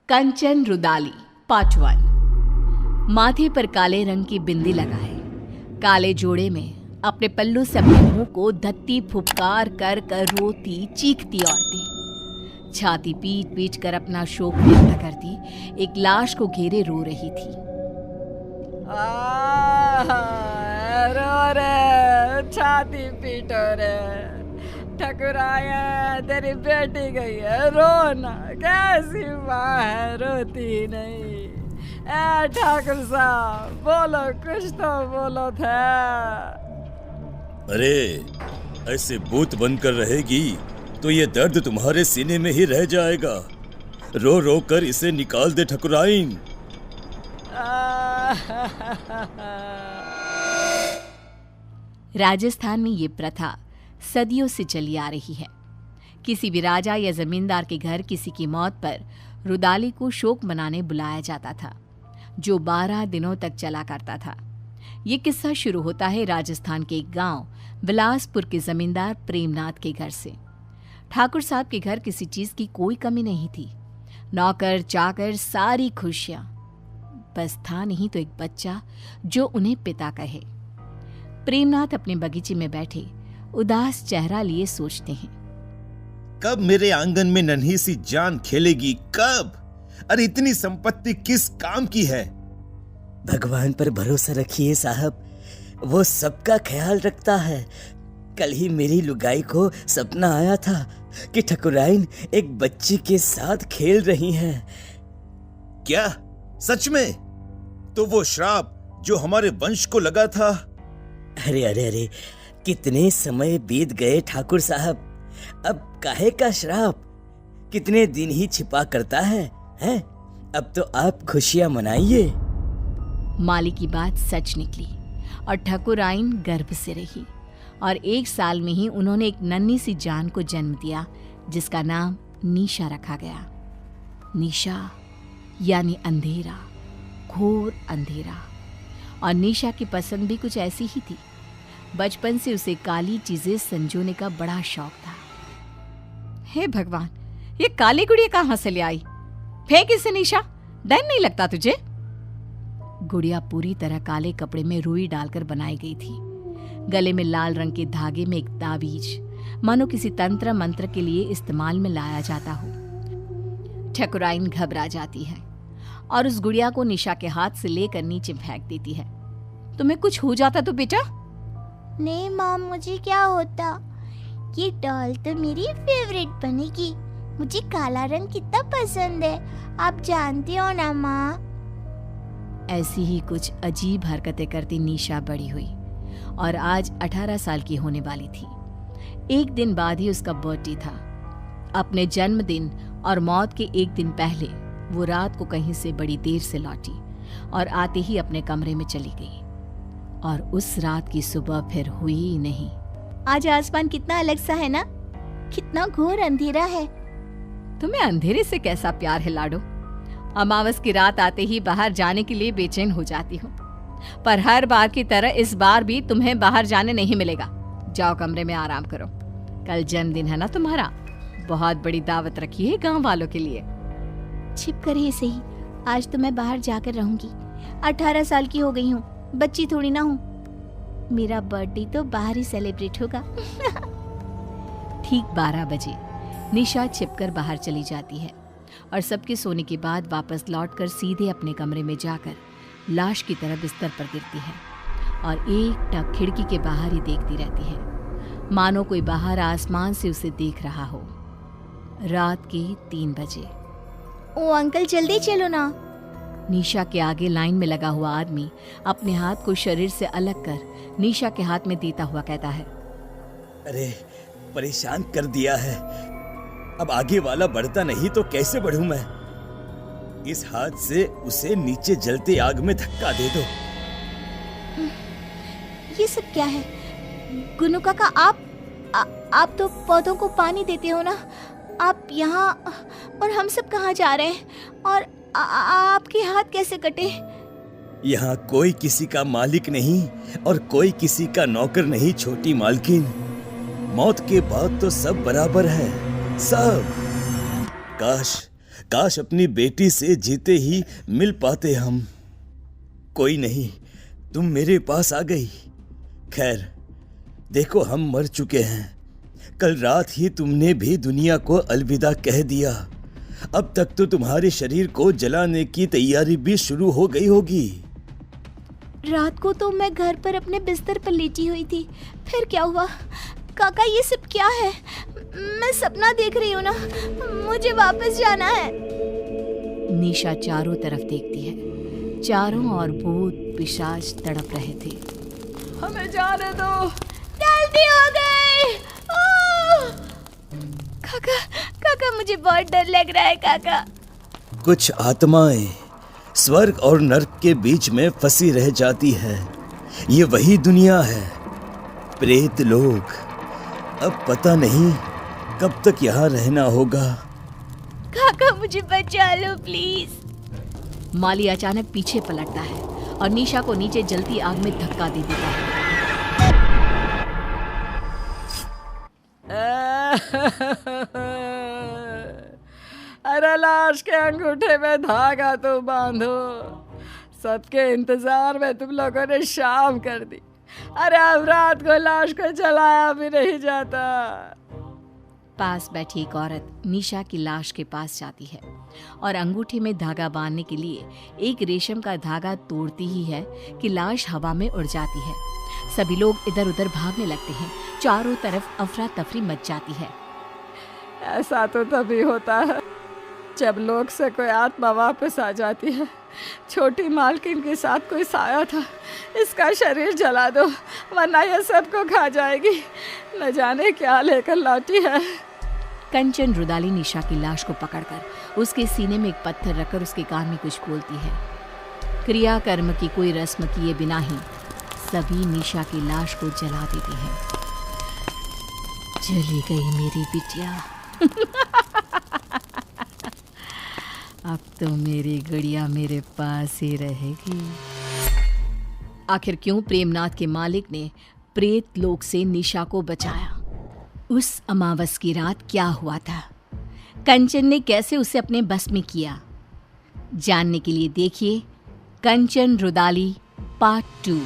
कंचन rudali part 1। माथे पर काले रंग की बिंदी लगाए, काले जोड़े में अपने पल्लू से अपने मुंह को धत्ती फुफकार कर कर रोती चीखती औरतें छाती पीट पीट कर अपना शोक व्यक्त करती एक लाश को घेरे रो रही थी। रो रे, छाती पीटो रे, ठकुराया तेरी बेटी गई है, रोना, कैसी माँ है रोती नहीं। ए ठाकुर साहब बोलो, कुछ तो बोलो था। अरे ऐसे बूत बनकर रहेगी तो ये दर्द तुम्हारे सीने में ही रह जाएगा। रो रो कर इसे निकाल दे ठकुराइन। राजस्थान में ये प्रथा सदियों से चली आ रही है। किसी भी राजा या जमींदार के घर किसी की मौत पर रुदाली को शोक मनाने बुलाया जाता था, जो 12 दिनों तक चला करता था। ये किस्सा शुरू होता है राजस्थान के एक गांव बिलासपुर के जमींदार प्रेमनाथ के घर से। ठाकुर साहब के घर किसी चीज की कोई कमी नहीं थी, नौकर चाकर सारी खुशियां, बस था नहीं तो एक बच्चा जो उन्हें पिता कहे। प्रेमनाथ अपने बगीचे में बैठे उदास चेहरा लिए सोचते हैं, कब मेरे आंगन में नन्ही सी जान खेलेगी, कब? अरे इतनी संपत्ति किस काम की है? भगवान पर भरोसा रखिए साहब, वो सबका ख्याल रखता है। कल ही मेरी लुगाई को सपना आया था कि ठकुराइन एक बच्ची के साथ खेल रही हैं। क्या सच में? तो वो श्राप जो हमारे वंश को लगा था? अरे अरे अरे, कितने समय बीत गए ठाकुर साहब, अब काहे का श्राप? कितने दिन ही छिपा करता है, हैं? अब तो आप खुशियां मनाइए। माली की बात सच निकली और ठकुराइन गर्भ से रही और 1 साल में ही उन्होंने एक नन्ही सी जान को जन्म दिया, जिसका नाम निशा रखा गया। निशा यानी अंधेरा, घोर अंधेरा। और निशा की पसंद भी कुछ ऐसी ही थी। बचपन से उसे काली चीजें संजोने का बड़ा शौक था। हे भगवान, ये काली गुड़िया कहां से ले आई? फेंक इसे निशा, डर नहीं लगता तुझे? गुड़िया पूरी तरह काले कपड़े में रुई डालकर बनाई गई थी। गले में लाल रंग के धागे में एक ताबीज, मानो किसी तंत्र मंत्र के लिए इस्तेमाल में लाया जाता हो। ठकुराइन घबरा जाती है और उस गुड़िया को निशा के हाथ से लेकर नीचे फेंक देती है। तुम्हें कुछ हो जाता तो बेटा? नहीं माँ, मुझे क्या होता? ये डॉल तो मेरी फेवरेट बनेगी। मुझे काला रंग कितना पसंद है, आप जानते हो ना माँ। ऐसी ही कुछ अजीब हरकतें करती निशा बड़ी हुई और आज 18 साल की होने वाली थी। एक दिन बाद ही उसका बर्थडे था। अपने जन्मदिन और मौत के एक दिन पहले वो रात को कहीं से बड़ी देर से लौटी और आते ही अपने कमरे में चली गई। और उस रात की सुबह फिर हुई ही नहीं। आज आसमान कितना अलग सा है ना, कितना घोर अंधेरा है। तुम्हें अंधेरे से कैसा प्यार है लाडो? अमावस की रात आते ही बाहर जाने के लिए बेचैन हो जाती हूँ, पर हर बार की तरह इस बार भी तुम्हें बाहर जाने नहीं मिलेगा। जाओ कमरे में आराम करो। कल जन्मदिन है ना तुम्हारा, बहुत बड़ी दावत रखी है गांव वालों के लिए। छिप कर ही सही, आज तो मैं बाहर जाकर रहूंगी। 18 साल की हो गई हूँ, बच्ची थोड़ी ना हूँ। मेरा बर्थडे तो बाहर ही सेलिब्रेट होगा। ठीक 12 बजे निशा छिपकर बाहर चली जाती है और सबके सोने के बाद वापस लौटकर सीधे अपने कमरे में जाकर लाश की तरह बिस्तर पर गिरती है और एक टक खिड़की के बाहर ही देखती रहती है, मानो कोई बाहर आसमान से उसे देख रहा हो। रात के 3 बजे। ओ अंकल, जल्दी चलो ना। निशा के आगे लाइन में लगा हुआ आदमी अपने हाथ को शरीर से अलग कर निशा के हाथ में देता हुआ कहता है, अरे परेशान कर दिया है, अब आगे वाला बढ़ता नहीं तो कैसे बढ़ूं मैं? इस हाथ से उसे नीचे जलते आग में धक्का दे दो। ये सब क्या है? गुनु काका, आप तो पौधों को पानी देते हो ना, आप यहाँ और हम सब कहाँ जा रहे हैं? और आपके हाथ कैसे कटे? यहाँ कोई किसी का मालिक नहीं और कोई किसी का नौकर नहीं छोटी मालकिन। मौत के बाद तो सब बराबर है, सब। काश अपनी बेटी से जीते ही मिल पाते हम। कोई नहीं, तुम मेरे पास आ गई। खैर, देखो हम मर चुके हैं। कल रात ही तुमने भी दुनिया को अलविदा कह दिया। अब तक तो तुम्हारे शरीर को जलाने की तैयारी भी शुरू हो गई होगी। रात को तो मैं घर पर अपने बिस्तर पर लेटी हुई थी। फिर क्या हुआ? काका, ये सब क्या है? मैं सपना देख रही हूँ ना, मुझे वापस जाना है। निशा चारों तरफ देखती है। चारों ओर भूत पिशाच तड़प रहे थे। हमें जाने दो। गलती हो गई। काका, काका, मुझे बहुत डर लग रहा है काका। कुछ आत्माएं स्वर्ग और नर्क के बीच में फंसी रह जाती है। ये वही दुनिया है, प्रेत लोग। अब पता नहीं कब तक यहाँ रहना होगा। काका, मुझे बचा लो प्लीज। माली अचानक पीछे पलटता है और निशा को नीचे जलती आग में धक्का दे देता है। अरे लाश के अंगूठे में धागा तो बांधो। सबके इंतजार में तुम लोगों ने शाम कर दी। अरे अब रात को लाश को जलाया भी नहीं जाता। पास बैठी एक औरत निशा की लाश के पास जाती है और अंगूठे में धागा बांधने के लिए एक रेशम का धागा तोड़ती ही है कि लाश हवा में उड़ जाती है। सभी लोग इधर उधर भागने लगते हैं। चारों तरफ अफरा तफरी मच जाती है। ऐसा तो तभी होता है जब लोग से कोई आत्मा वापस आ जाती है। छोटी मालकिन के साथ कोई साया था। इसका शरीर जला दो वरना ये सबको खा जाएगी। न जाने क्या लेकर लौटी है। कंचन रुदाली निशा की लाश को पकड़कर उसके सीने में एक पत्थर रखकर उसके कान में कुछ बोलती है। क्रियाकर्म की कोई रस्म किए बिना ही सभी निशा की लाश को जला देते हैं। चली गई मेरी बिटिया। अब तो मेरी गुड़िया मेरे पास ही रहेगी। आखिर क्यों प्रेमनाथ के मालिक ने प्रेत लोक से निशा को बचाया? उस अमावस की रात क्या हुआ था? कंचन ने कैसे उसे अपने बस में किया? जानने के लिए देखिए कंचन रुदाली पार्ट 2।